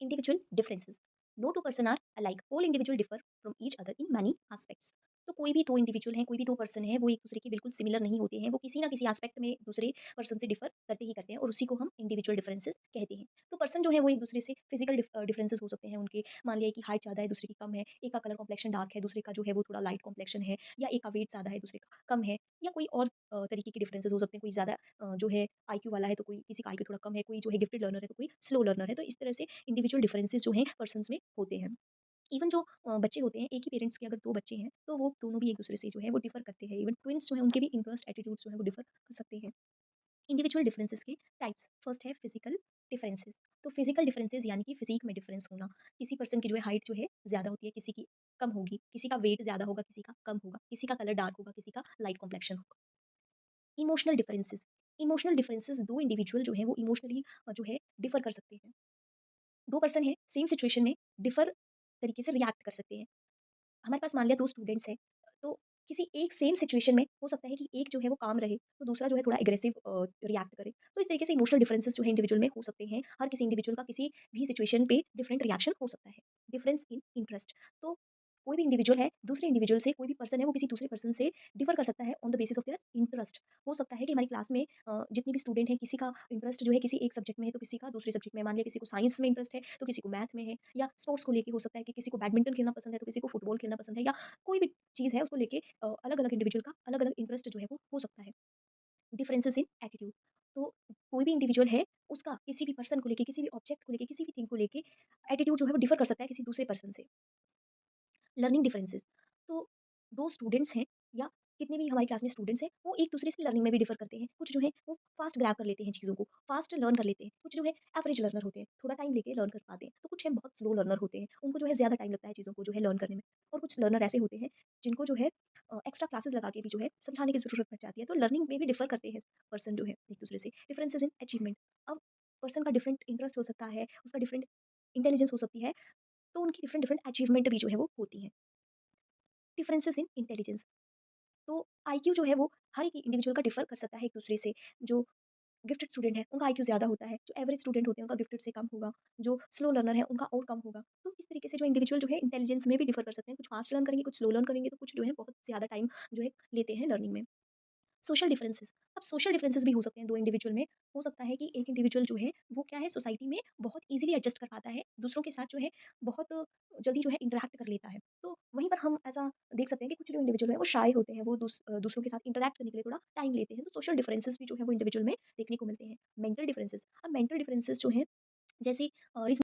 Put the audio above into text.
Individual differences. No two person are alike. All individual differ from each other in many aspects. तो कोई भी दो individual हैं, कोई भी दो पर्सन है, वो एक दूसरे के बिल्कुल सिमिलर नहीं होते हैं। वो किसी ना किसी एस्पेक्ट में दूसरे पर्सन से डिफर करते ही करते हैं और उसी को हम इंडिविजुअल डिफरेंसेस कहते हैं। तो पर्सन जो है वो एक दूसरे से फिजिकल डिफरेंसेस हो सकते हैं उनके। मान लिया कि हाइट ज़्यादा है, दूसरे की कम है, एक का कलर कॉम्प्लेक्शन डार्क है, दूसरे का जो है वो थोड़ा लाइट कॉम्प्लेक्शन है, या एक का वेट ज़्यादा है, दूसरे का कम है, या कोई और तरीके के डिफरेंसेस हो सकते हैं। कोई ज़्यादा जो है आईक्यू वाला है, तो कोई किसी का आईक्यू थोड़ा कम है, कोई जो है गिफ्टेड लर्नर है, तो कोई स्लो लर्नर है। तो इस तरह से इंडिविजुअल डिफरेंसेस जो हैं पर्सन्स में होते हैं। इवन जो बच्चे होते हैं, एक ही पेरेंट्स के अगर 2 बच्चे हैं, तो वो दोनों भी एक-दूसरे से जो है वो डिफर करते हैं। इवन ट्विन्स जो हैं उनके भी इंटरेस्ट, एटीट्यूड्स जो है वो डिफर कर सकते हैं। इंडिविजुअल डिफरेंसेस के टाइप्स, फर्स्ट है फिजिकल डिफरेंसेस। तो फिजिकल डिफरेंसेस यानी कि फिजिक में डिफरेंस होना। किसी पर्सन की जो है हाइट जो है ज़्यादा होती है, किसी की कम होगी, किसी का वेट ज़्यादा होगा, किसी का कम होगा, किसी का कलर डार्क होगा, किसी का लाइट कॉम्प्लेक्शन होगा। Emotional differences, emotional differences 2 individual जो हैं वो इमोशनली जो है डिफर कर सकते हैं। 2 पर्सन हैं, सेम सिचुएशन में डिफर तरीके से रिएक्ट कर सकते हैं। हमारे पास मान लिया 2 स्टूडेंट्स हैं, तो किसी एक सेम सिचुएशन में हो सकता है कि एक जो है वो काम रहे, तो दूसरा जो है थोड़ा एग्रेसिव रिएक्ट करे। तो इस तरीके से इमोशनल डिफरेंसेस जो है इंडिविजुअल में हो सकते हैं। हर किसी इंडिविजुअल का किसी भी सिचुएशन पे डिफरेंट रिएक्शन हो सकता है। डिफरेंस इन इंटरेस्ट, तो कोई भी इंडिविजुअल है, दूसरे इंडिविजुअल से कोई भी पर्सन है, वो किसी दूसरे पर्सन से डिफर कर सकता है on the basis of their interest. हो सकता है कि हमारी क्लास में जितनी भी स्टूडेंट हैं, किसी का इंटरेस्ट जो है किसी एक सब्जेक्ट में है, तो किसी का दूसरे सब्जेक्ट में। मान लिया किसी को साइंस में इंटरेस्ट है, तो किसी को मैथ में है, या स्पोर्ट्स को लेके हो सकता है कि किसी को बैडमिंटन खेलना पसंद है, तो किसी को फुटबॉल खेलना पसंद है, या कोई भी चीज़ है उसको लेके अलग-अलग इंडिविजुअल का अलग-अलग इंटरेस्ट जो है वो हो सकता है। डिफरेंसेस इन एटीट्यूड, तो कोई भी इंडिविजुअल है, उसका किसी भी पर्सन को लेके, किसी भी ऑब्जेक्ट को लेके, किसी भी थिंग को लेके एटीट्यूड जो है वो डिफर कर सकता है किसी दूसरे पर्सन से। लर्निंग डिफरेंसेस, तो 2 स्टूडेंट्स हैं या कितने भी हमारी क्लास में स्टूडेंट्स हैं, वो एक दूसरे से लर्निंग में भी डिफर करते हैं। कुछ जो है वो फास्ट ग्रैब कर लेते हैं चीज़ों को, फास्ट लर्न कर लेते हैं। कुछ जो है एवरेज लर्नर होते हैं, थोड़ा टाइम लेके लर्न कर पाते हैं। तो कुछ हैं बहुत स्लो लर्नर होते हैं, उनको जो है ज़्यादा टाइम लगता है चीज़ों को जो है लर्न करने में। और कुछ लर्नर ऐसे होते हैं जिनको जो है एक्स्ट्रा क्लासेस लगा के भी जो है समझाने की ज़रूरत पड़ जाती है। तो लर्निंग में भी डिफर करते हैं पर्सन जो है एक दूसरे से। डिफरेंसेस इन अचीवमेंट, अब पर्सन का डिफरेंट इंटरेस्ट हो सकता है, उसका डिफरेंट इंटेलिजेंस हो सकती है, तो उनकी डिफरेंट डिफरेंट अचीवमेंट भी जो है वो होती हैं। डिफरेंसेस इन इंटेलिजेंस, तो आईक्यू जो है वो हर एक इंडिविजुअल का डिफर कर सकता है एक दूसरे से। जो गिफ्टेड स्टूडेंट है उनका आईक्यू ज़्यादा होता है, जो एवरेज स्टूडेंट होते हैं उनका गिफ्टेड से कम होगा, जो स्लो लर्नर है उनका और कम होगा। तो इस तरीके से जो इंडिविजुअल जो है इंटेलिजेंस में भी डिफर कर सकते हैं। कुछ फास्ट लर्न करेंगे, कुछ स्लो लर्न करेंगे, तो कुछ जो है बहुत ज़्यादा टाइम जो है लेते हैं लर्निंग में। सोशल डिफरेंसेस, अब सोशल डिफरेंसेस भी हो सकते हैं 2 इंडिविजुअल में। हो सकता है कि एक इंडिविजुअल जो है वो क्या है सोसाइटी में बहुत ईज़िली एडजस्ट कर पाता है, दूसरों के साथ जो है बहुत जल्दी जो है इंटरैक्ट कर लेता है। तो वहीं पर हम ऐसा देख सकते हैं कि कुछ जो इंडिविजुअल हैं वो शाय होते हैं, वो दूसरों के साथ इंटरैक्ट करने के लिए थोड़ा टाइम लेते हैं। तो सोशल डिफरेंसेस भी जो है वो इंडिविजुअल में देखने को मिलते हैं। मेंटल डिफरेंसेस, अब मेंटल डिफरेंसेस जो हैं जैसे रीज़निंग